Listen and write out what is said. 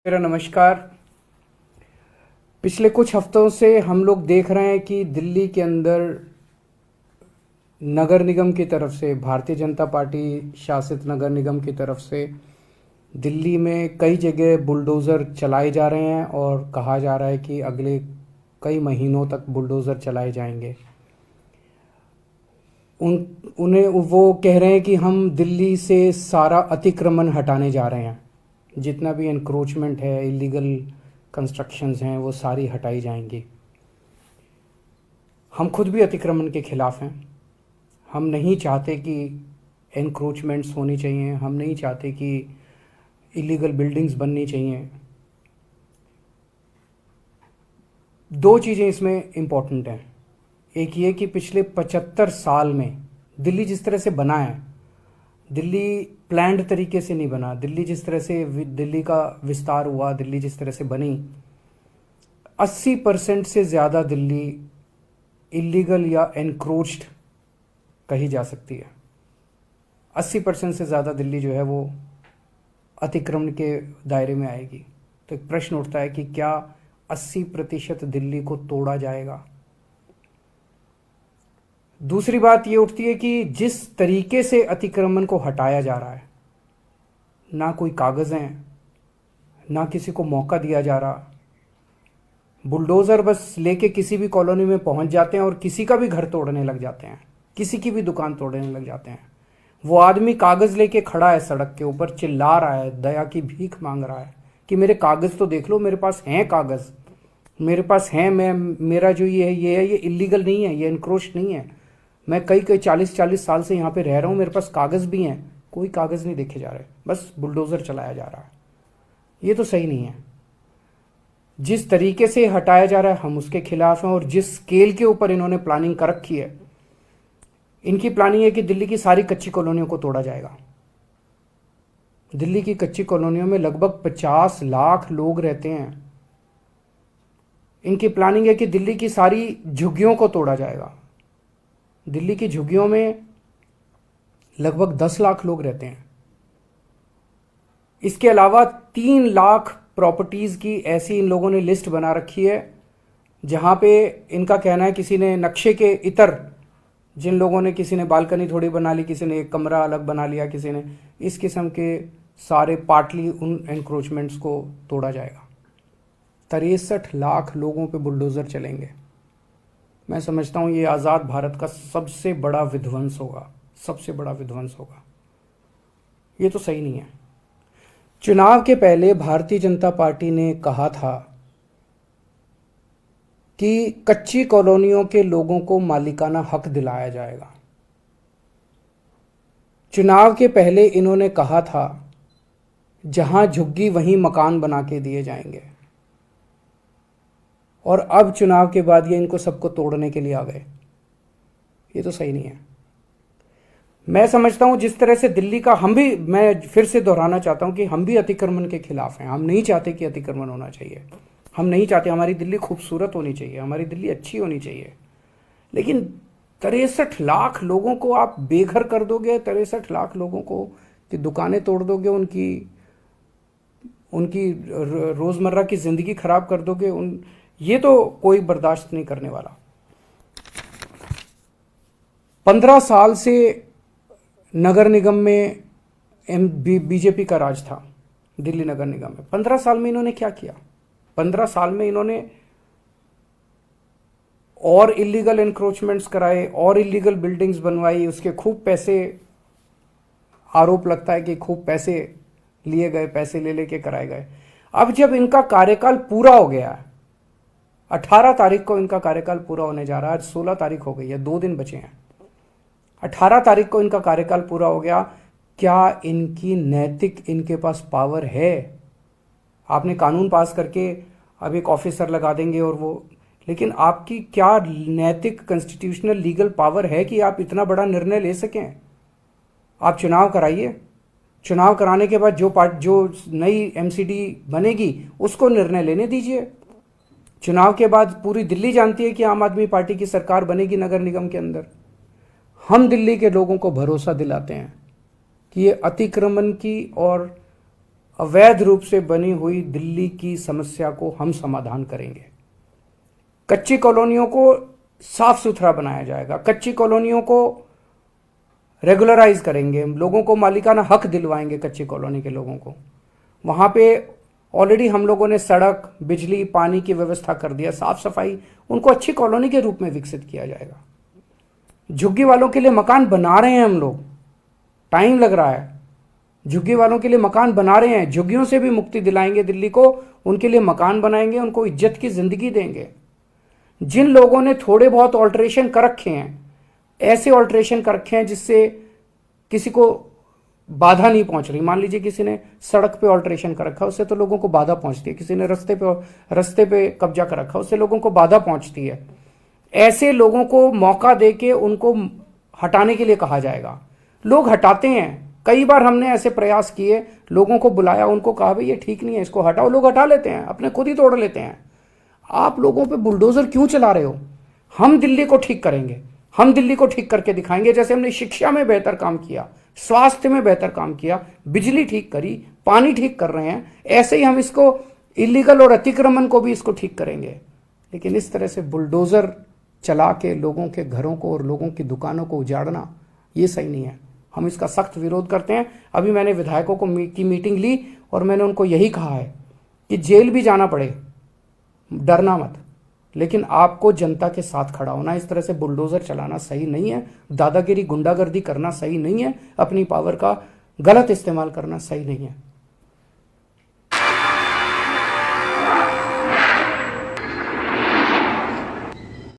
मेरा नमस्कार। पिछले कुछ हफ्तों से हम लोग देख रहे हैं कि दिल्ली के अंदर नगर निगम की तरफ से, भारतीय जनता पार्टी शासित नगर निगम की तरफ से दिल्ली में कई जगह बुलडोज़र चलाए जा रहे हैं और कहा जा रहा है कि अगले कई महीनों तक बुलडोज़र चलाए जाएंगे। उन्हें वो कह रहे हैं कि हम दिल्ली से सारा अतिक्रमण हटाने जा रहे हैं, जितना भी एनक्रोचमेंट है, इलीगल कंस्ट्रक्शंस हैं, वो सारी हटाई जाएंगी। हम खुद भी अतिक्रमण के खिलाफ हैं। हम नहीं चाहते कि एनक्रोचमेंट्स होनी चाहिए, हम नहीं चाहते कि इलीगल बिल्डिंग्स बननी चाहिए। दो चीज़ें इसमें इम्पॉर्टेंट हैं। एक ये कि पिछले 75 साल में दिल्ली जिस तरह से बना है, दिल्ली प्लान्ड तरीके से नहीं बना। दिल्ली जिस तरह से दिल्ली का विस्तार हुआ, दिल्ली जिस तरह से बनी, 80% से ज़्यादा दिल्ली इलीगल या एनक्रोच्ड कही जा सकती है। 80% से ज़्यादा दिल्ली जो है वो अतिक्रमण के दायरे में आएगी। तो एक प्रश्न उठता है कि क्या 80% दिल्ली को तोड़ा जाएगा? दूसरी बात ये उठती है कि जिस तरीके से अतिक्रमण को हटाया जा रहा है, ना कोई कागज़ हैं, ना किसी को मौका दिया जा रहा। बुलडोज़र बस लेके किसी भी कॉलोनी में पहुंच जाते हैं और किसी का भी घर तोड़ने लग जाते हैं, किसी की भी दुकान तोड़ने लग जाते हैं। वो आदमी कागज़ लेके खड़ा है सड़क के ऊपर, चिल्ला रहा है, दया की भीख मांग रहा है कि मेरे कागज़ तो देख लो, मेरे पास हैं कागज़, मेरे पास हैं, मेरा जो ये है ये इलीगल नहीं है, ये इनक्रोच नहीं है। मैं कई 40 साल से यहाँ पे रह रहा हूँ, मेरे पास कागज़ भी हैं। कोई कागज़ नहीं देखे जा रहे, बस बुलडोज़र चलाया जा रहा है। ये तो सही नहीं है। जिस तरीके से हटाया जा रहा है हम उसके खिलाफ हैं, और जिस स्केल के ऊपर इन्होंने प्लानिंग कर रखी है, इनकी प्लानिंग है कि दिल्ली की सारी कच्ची कॉलोनियों को तोड़ा जाएगा। दिल्ली की कच्ची कॉलोनियों में लगभग 50 लाख लोग रहते हैं। इनकी प्लानिंग है कि दिल्ली की सारी झुग्गियों को तोड़ा जाएगा। दिल्ली की झुग्गियों में लगभग 10 लाख लोग रहते हैं। इसके अलावा 3 लाख प्रॉपर्टीज़ की ऐसी इन लोगों ने लिस्ट बना रखी है, जहाँ पे इनका कहना है किसी ने नक्शे के इतर, जिन लोगों ने, किसी ने बालकनी थोड़ी बना ली, किसी ने एक कमरा अलग बना लिया, किसी ने इस किस्म के सारे पार्टली उन एनक्रोचमेंट्स को तोड़ा जाएगा। 63 लाख लोगों पे बुलडोज़र चलेंगे। मैं समझता हूँ ये आज़ाद भारत का सबसे बड़ा विध्वंस होगा, सबसे बड़ा विध्वंस होगा। ये तो सही नहीं है। चुनाव के पहले भारतीय जनता पार्टी ने कहा था कि कच्ची कॉलोनियों के लोगों को मालिकाना हक दिलाया जाएगा। चुनाव के पहले इन्होंने कहा था जहां झुग्गी वहीं मकान बना के दिए जाएंगे, और अब चुनाव के बाद ये इनको सबको तोड़ने के लिए आ गए। ये तो सही नहीं है। मैं समझता हूं जिस तरह से दिल्ली का, मैं फिर से दोहराना चाहता हूं कि हम भी अतिक्रमण के खिलाफ हैं। हम नहीं चाहते कि अतिक्रमण होना चाहिए, हम नहीं चाहते। हमारी दिल्ली खूबसूरत होनी चाहिए, हमारी दिल्ली अच्छी होनी चाहिए। लेकिन 63 लाख लोगों को आप बेघर कर दोगे, 63 लाख लोगों को की दुकानें तोड़ दोगे, उनकी रोज़मर्रा की ज़िंदगी खराब कर दोगे, ये तो कोई बर्दाश्त नहीं करने वाला। 15 साल से नगर निगम में बीजेपी का राज था, दिल्ली नगर निगम में। 15 साल में इन्होंने क्या किया? 15 साल में इन्होंने और इलीगल एनक्रोचमेंट्स कराए, और इलीगल बिल्डिंग्स बनवाई, उसके खूब पैसे, आरोप लगता है कि खूब पैसे लिए गए, पैसे ले लेके कराए गए। अब जब इनका कार्यकाल पूरा हो गया, 18 तारीख को इनका कार्यकाल पूरा होने जा रहा है, आज 16 तारीख हो गई है, 2 दिन बचे हैं। 18 तारीख को इनका कार्यकाल पूरा हो गया। क्या इनकी नैतिक, इनके पास पावर है? आपने कानून पास करके अब एक ऑफिसर लगा देंगे और वो, लेकिन आपकी क्या नैतिक, कॉन्स्टिट्यूशनल, लीगल पावर है कि आप इतना बड़ा निर्णय ले सकें? आप चुनाव कराइए, चुनाव कराने के बाद जो नई एमसीडी बनेगी उसको निर्णय लेने दीजिए। चुनाव के बाद पूरी दिल्ली जानती है कि आम आदमी पार्टी की सरकार बनेगी नगर निगम के अंदर। हम दिल्ली के लोगों को भरोसा दिलाते हैं कि ये अतिक्रमण की और अवैध रूप से बनी हुई दिल्ली की समस्या को हम समाधान करेंगे। कच्ची कॉलोनियों को साफ सुथरा बनाया जाएगा, कच्ची कॉलोनियों को रेगुलराइज करेंगे, लोगों को मालिकाना हक दिलवाएंगे कच्ची कॉलोनी के लोगों को। वहां पे ऑलरेडी हम लोगों ने सड़क, बिजली, पानी की व्यवस्था कर दिया, साफ सफाई, उनको अच्छी कॉलोनी के रूप में विकसित किया जाएगा। झुग्गी वालों के लिए मकान बना रहे हैं हम लोग, टाइम लग रहा है, झुग्गी वालों के लिए मकान बना रहे हैं, झुग्गियों से भी मुक्ति दिलाएंगे दिल्ली को, उनके लिए मकान बनाएंगे, उनको इज्जत की जिंदगी देंगे। जिन लोगों ने थोड़े बहुत ऑल्ट्रेशन कर रखे हैं, ऐसे ऑल्ट्रेशन कर रखे हैं जिससे किसी को बाधा नहीं पहुंच रही, मान लीजिए किसी ने सड़क पे ऑल्ट्रेशन कर रखा, उससे तो लोगों को बाधा पहुंचती है, किसी ने रस्ते पे कब्जा कर रखा, उससे लोगों को बाधा पहुंचती है। ऐसे लोगों को मौका देके उनको हटाने के लिए कहा जाएगा। लोग हटाते हैं, कई बार हमने ऐसे प्रयास किए, लोगों को बुलाया, उनको कहा भाई ये ठीक नहीं है, इसको हटाओ, लोग हटा लेते हैं, अपने खुद ही तोड़ लेते हैं। आप लोगों पे बुलडोजर क्यों चला रहे हो? हम दिल्ली को ठीक करेंगे, हम दिल्ली को ठीक करके दिखाएंगे। जैसे हमने शिक्षा में बेहतर काम किया, स्वास्थ्य में बेहतर काम किया, बिजली ठीक करी, पानी ठीक कर रहे हैं, ऐसे ही हम इसको इलीगल और अतिक्रमण को भी इसको ठीक करेंगे। लेकिन इस तरह से बुलडोजर चला के लोगों के घरों को और लोगों की दुकानों को उजाड़ना, ये सही नहीं है। हम इसका सख्त विरोध करते हैं। अभी मैंने विधायकों की मीटिंग ली और मैंने उनको यही कहा है कि जेल भी जाना पड़े, डरना मत, लेकिन आपको जनता के साथ खड़ा होना। इस तरह से बुलडोजर चलाना सही नहीं है, दादागिरी, गुंडागर्दी करना सही नहीं है, अपनी पावर का गलत इस्तेमाल करना सही नहीं है।